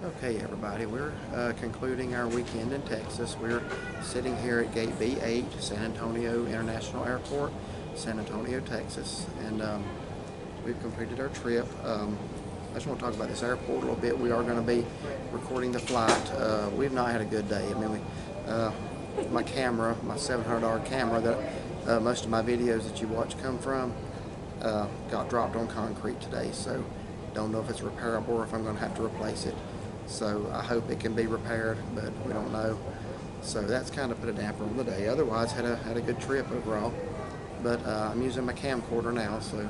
Okay, everybody, we're concluding our weekend in Texas. We're sitting here at Gate B8, San Antonio International Airport, San Antonio, Texas, and we've completed our trip. I just want to talk about this airport a little bit. We are going to be recording the flight. We've not had a good day. I mean, my camera, my $700 camera that most of my videos that you watch come from, got dropped on concrete today, so don't know if it's repairable or if I'm going to have to replace it. So I hope it can be repaired, but we don't know. So that's kind of put a damper on the day. Otherwise, had a good trip overall. But I'm using my camcorder now, so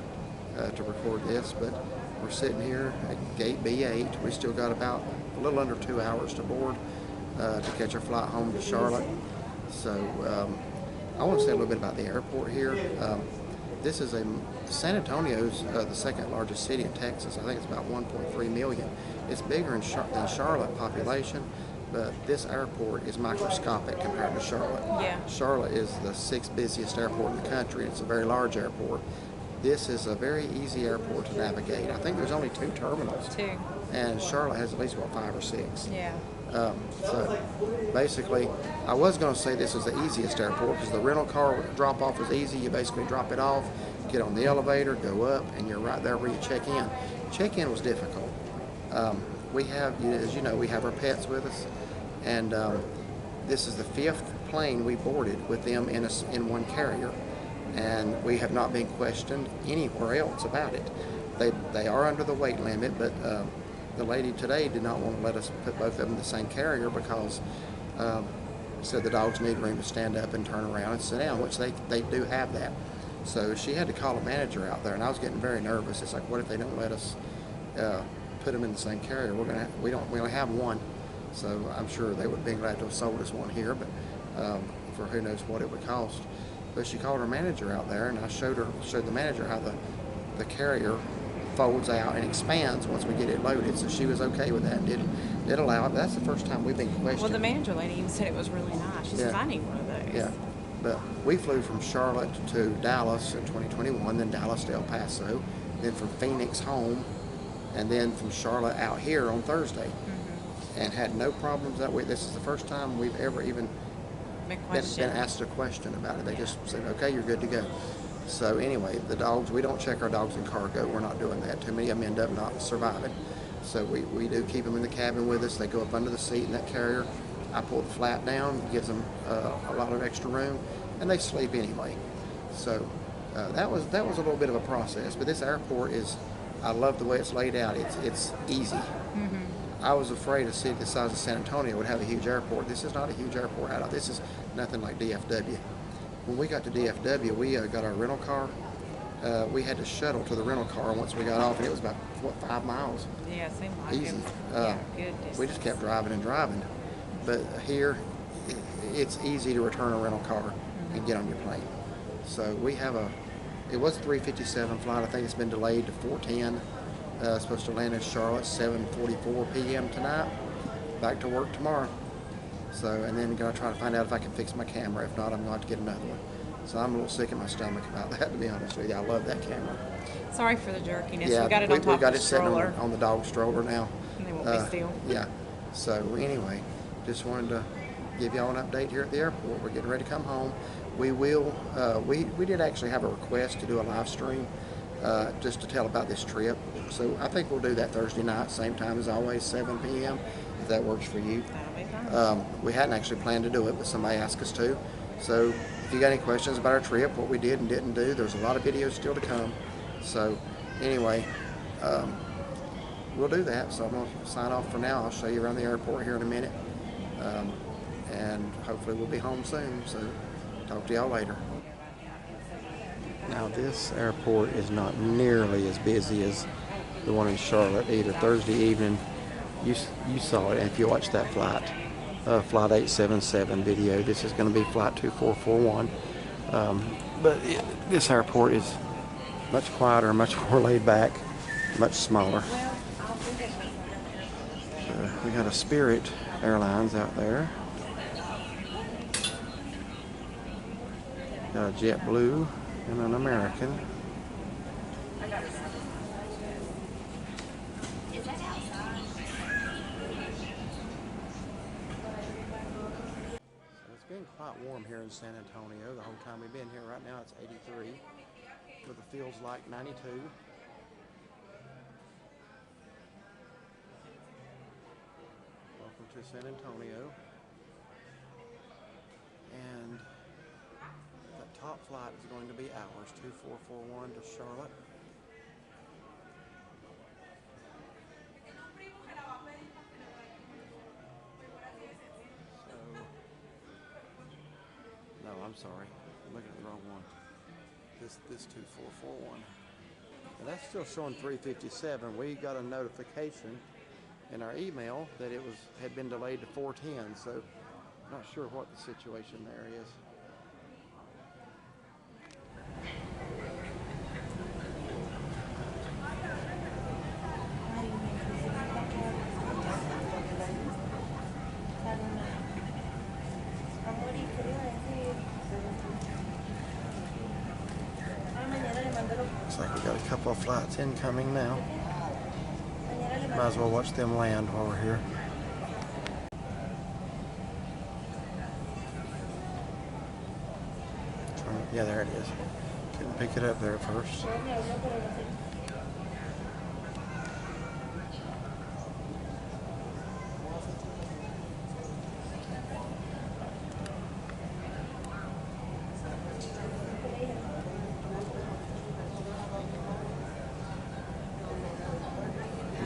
to record this. But we're sitting here at Gate B8. We still got about a little under 2 hours to board to catch our flight home to Charlotte. So I want to say a little bit about the airport here. This is San Antonio's the second largest city in Texas. I think it's about 1.3 million. It's bigger than Charlotte population, but this airport is microscopic compared to Charlotte. Yeah. Charlotte is the sixth busiest airport in the country. It's a very large airport. This is a very easy airport to navigate. I think there's only 2 terminals. 2. And Charlotte has at least, what, 5 or 6. Yeah. So basically, I was going to say this is the easiest airport because the rental car drop off is easy. You basically drop it off, get on the elevator, go up, and you're right there where you check in. Check-in was difficult. We have, as you know, we have our pets with us, and this is the 5th plane we boarded with them in one carrier, and we have not been questioned anywhere else about it. They are under the weight limit, but the lady today did not want to let us put both of them in the same carrier because said the dogs need room to stand up and turn around and sit down, which they do have that. So she had to call a manager out there, and I was getting very nervous. It's like, what if they don't let us put them in the same carrier? We only have one, so I'm sure they would have been glad to have sold us one here, but for who knows what it would cost. But she called her manager out there, and I showed the manager how the carrier folds out and expands once we get it loaded. So she was okay with that and did allow it. But that's the first time we've been questioned. Well, the manager lady even said it was really nice. She says, I need one of those. Yeah. But we flew from Charlotte to Dallas in 2021, then Dallas to El Paso, then from Phoenix home, and then from Charlotte out here on Thursday. And had no problems that way. This is the first time we've ever even been asked a question about it. They just said, okay, you're good to go. So anyway, the dogs, we don't check our dogs in cargo. We're not doing that. Too many of them end up not surviving. So we do keep them in the cabin with us. They go up under the seat in that carrier. I pull the flap down, gives them a lot of extra room, and they sleep anyway. So that was a little bit of a process. But this airport I love the way it's laid out. It's easy. I was afraid a city the size of San Antonio would have a huge airport. This is not a huge airport at all. This is nothing like DFW. When we got to DFW, we got our rental car. We had to shuttle to the rental car once we got off, and it was about, 5 miles? Yeah, it seemed like Easy. Yeah, good distance. We just kept driving and driving. But here, it's easy to return a rental car and get on your plane. So we have it was a 3:57 flight. I think it's been delayed to 4:10. Supposed to land in Charlotte 7:44 p.m. tonight. Back to work tomorrow. So, and then going to try to find out if I can fix my camera. If not, I'm going to have to get another one. So I'm a little sick in my stomach about that, to be honest with you. I love that camera. Sorry for the jerkiness. Yeah, we got it on top we got of it the sitting stroller. on the dog stroller now. And they won't be still. Yeah. So anyway, just wanted to give y'all an update here at the airport. We're getting ready to come home. We will. We did actually have a request to do a live stream just to tell about this trip. So I think we'll do that Thursday night, same time as always, 7 p.m. if that works for you. That'll be fine. We hadn't actually planned to do it, but somebody asked us to. So if you got any questions about our trip, what we did and didn't do, there's a lot of videos still to come. So anyway, we'll do that. So I'm going to sign off for now. I'll show you around the airport here in a minute. And hopefully we'll be home soon. So talk to y'all later. Now this airport is not nearly as busy as the one in Charlotte either. Thursday evening, you saw it, and if you watched that flight 877 video, this is going to be flight 2441. But this airport is much quieter, much more laid back, much smaller. We got a Spirit Airlines out there. Got a JetBlue and an American. warm here in San Antonio the whole time we've been here. Right now it's 83, but the feels like 92. Welcome to San Antonio. And the top flight is going to be ours, 2441 to Charlotte. No, I'm sorry. I'm looking at the wrong one. This 2441. And that's still showing 357. We got a notification in our email that it had been delayed to 410, so I'm not sure what the situation there is. Looks like we got a couple of flights incoming now. Might as well watch them land while we're here. Yeah, there it is. Couldn't pick it up there at first.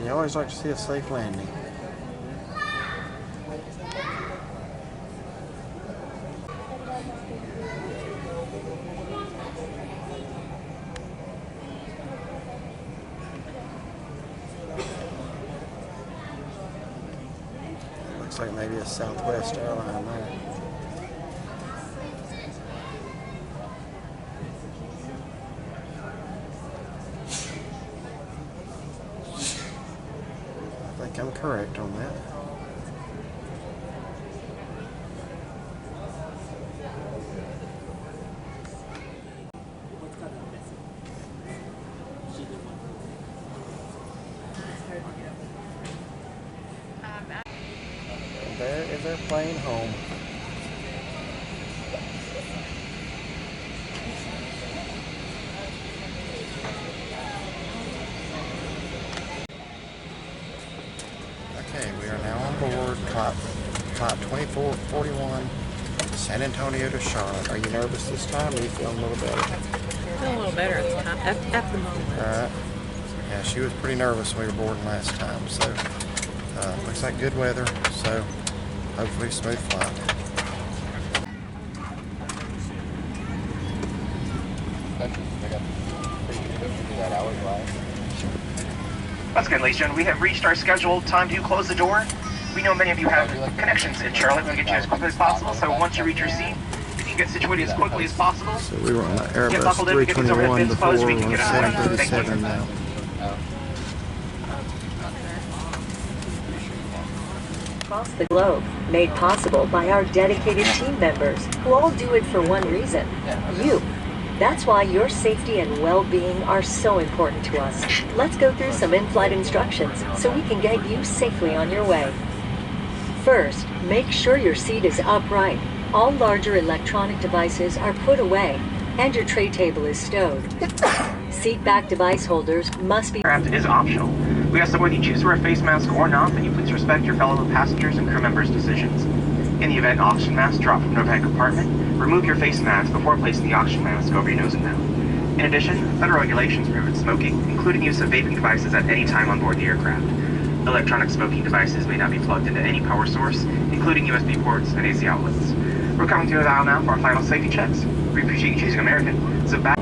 You always like to see a safe landing. Looks like maybe a Southwest airline there. I think I'm correct on that. There is our plane home. Okay, we are now on board flight 2441, San Antonio to Charlotte. Are you nervous this time, or are you feeling a little better? I feel a little better at the moment. Alright. Yeah, she was pretty nervous when we were boarding last time, so looks like good weather, so hopefully smooth flight. Once again, ladies and gentlemen, we have reached our scheduled time to close the door. We know many of you have connections in Charlotte. We'll get you as quickly as possible. So once you reach your seat, if you can get situated as quickly as possible. So we were on the Airbus 321 before, we're on 737 now. Across the globe, made possible by our dedicated team members who all do it for one reason, you. That's why your safety and well-being are so important to us. Let's go through some in-flight instructions so we can get you safely on your way. First, make sure your seat is upright. All larger electronic devices are put away and your tray table is stowed. Seat back device holders must be... Aircraft is optional. We ask that whether you choose to wear a face mask or not, that you please respect your fellow passengers and crew members' decisions. In the event oxygen mask drop from an overhead compartment, remove your face mask before placing the oxygen mask over your nose and mouth. In addition, federal regulations prohibit smoking, including use of vaping devices at any time on board the aircraft. Electronic smoking devices may not be plugged into any power source, including USB ports and AC outlets. We're coming to the aisle now for our final safety checks. We appreciate you choosing American. So back...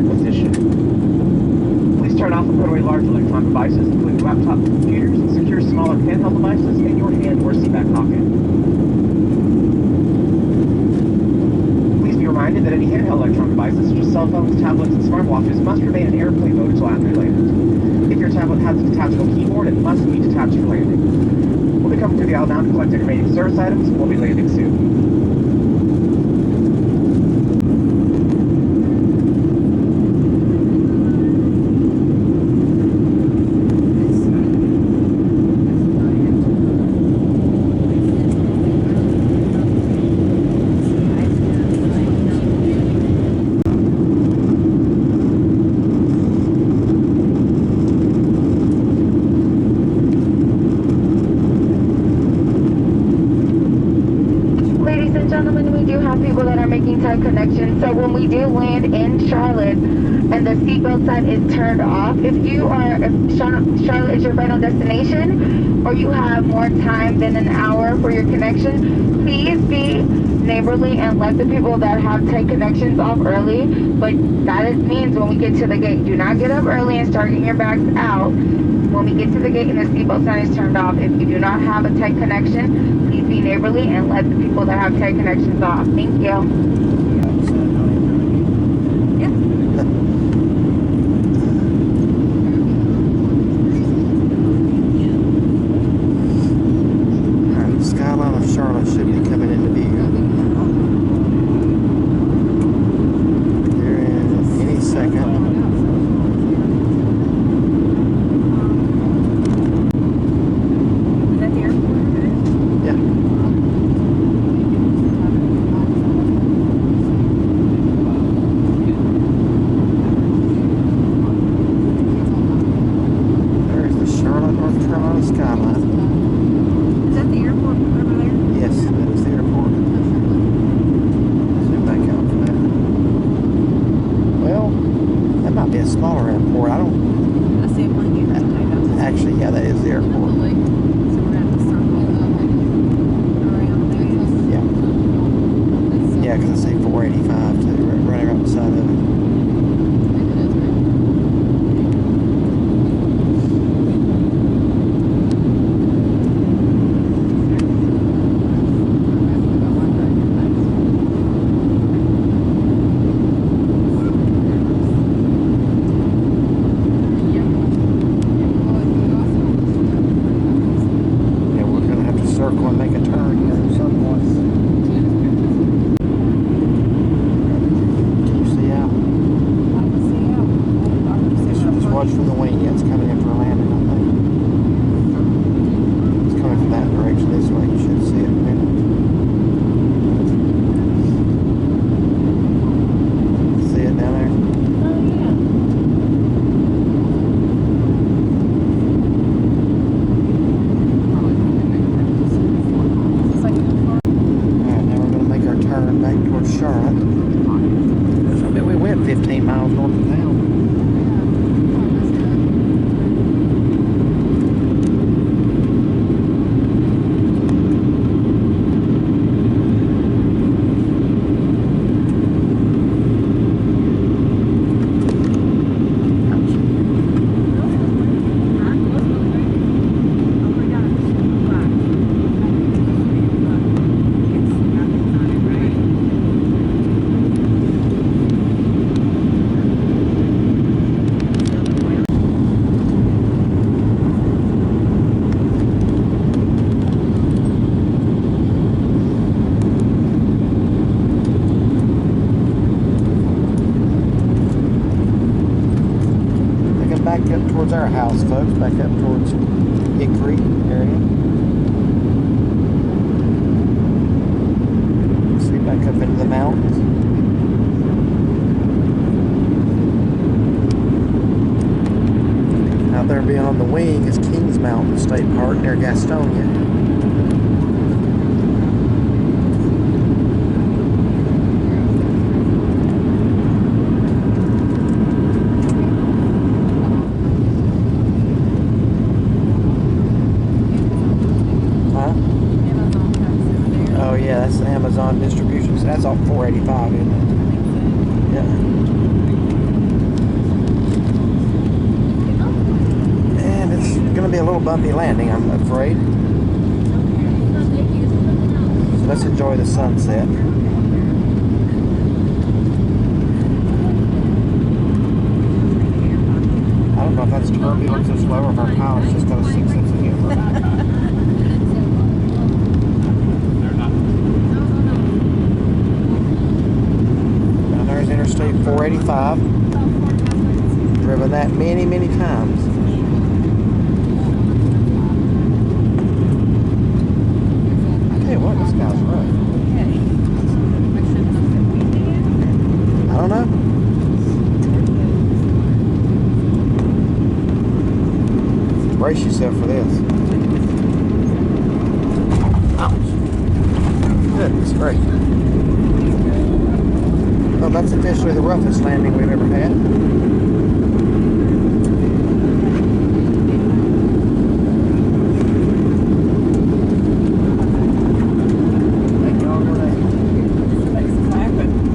upright position. Please turn off and put away large electronic devices, including laptop computers, and secure smaller handheld devices in your hand or seat back pocket. Please be reminded that any handheld electronic devices, such as cell phones, tablets, and smartwatches, must remain in airplane mode until after land. If your tablet has a detachable keyboard, it must be detached for landing. We'll be coming through the aisle now to collect any remaining service items. We'll be landing soon. Connection. So when we do land in Charlotte and the seatbelt sign is turned off, if Charlotte is your final destination or you have more time than an hour for your connection, please be neighborly and let the people that have take connections off early. But that means when we get to the gate, do not get up early and start getting your bags out. When we get to the gate and the seatbelt sign is turned off, if you do not have a tech connection, please be neighborly and let the people that have tech connections off. Thank you. Charlotte should be coming into view here in any second. Is that the airport? Yeah. There's the Charlotte, North Carolina skyline. Is that the airport over there? Yes, that is the airport. Zoom back out for that. Well, that might be a smaller airport. I don't. I see a plane here. Actually, yeah, that is the airport. So we're going to have to circle around there. Yeah, because I see 485 too, right around the side of it. Circle and make a turn here at some point. Can you see out? Just watch for the wing. Yeah, it's coming in for a landing, I think. It's coming from that direction this way. You should see it in a minute. See it down there? Back towards Charlotte. I bet we went 15 miles north of town. Back up towards our house, folks. Back up towards Hickory area. See, back up into the mountains. Out there beyond the wing is Kings Mountain State Park near Gastonia. Oh yeah, that's the Amazon distribution. So that's off 485, isn't it? Yeah. little bumpy landing, I'm afraid. So let's enjoy the sunset. I don't know if that's turbulence or slow, or if our pilot's just got a sick sense of humor. Now there's Interstate 485. Driven that many, many times. I tell you what, this guy's rough. I don't know. Brace yourself for this. Ouch. Goodness gracious. Well, that's officially the roughest landing we've ever had.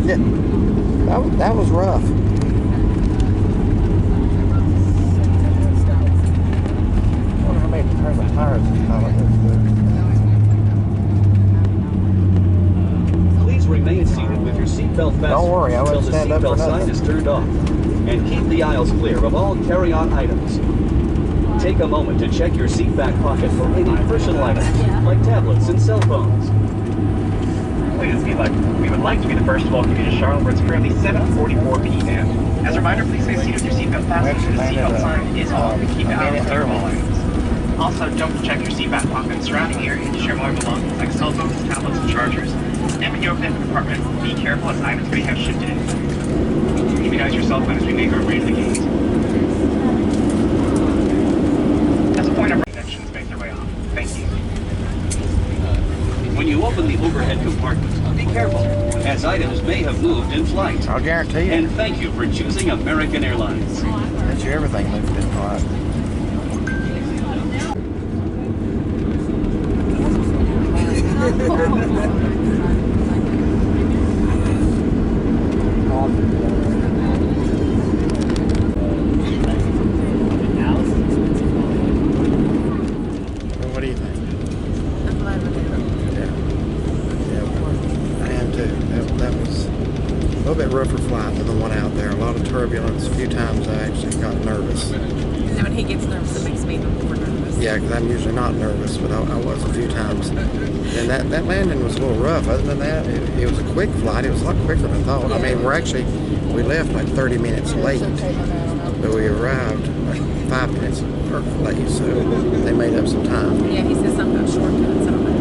Yeah, that was rough. Please remain seated with your seatbelt fastened Don't worry, I until wouldn't the stand up for seatbelt sign nothing. is turned off. And keep the aisles clear of all carry-on items. Take a moment to check your seat back pocket for any personal items, like tablets and cell phones. Please, we would like to be the first to welcome you to Charlotte, where it's currently 7:44 p.m. As a reminder, please stay seated with your seatbelt fastened until the seatbelt sign is off and keep the aisles clear of all items. Also, don't check your seat back pocket and surrounding area to share more belongings like cell phones, tablets, and chargers. And when you open the compartment, be careful as items may have shifted in. Immunize your cell phone as we make our way to the gate. As a point of connections make their way off. Thank you. When you open the overhead compartment, be careful, as items may have moved in flight. I'll guarantee you. And thank you for choosing American Airlines. Bet you everything moved in flight. What do you think? I'm glad we did it. Yeah, I am too. That was a little bit rougher flight than the one out there. A lot of turbulence. A few times I actually got nervous. And then when he gets nervous, it makes me even more nervous. Yeah, because I'm usually not nervous, but I was a few times. And that landing was a little rough. Other than that, it was a quick flight. It was a lot quicker than I thought. I mean, we left like 30 minutes late, but we arrived like 5 minutes late, so they made up some time. Yeah, he said something about shortcuts. I don't know.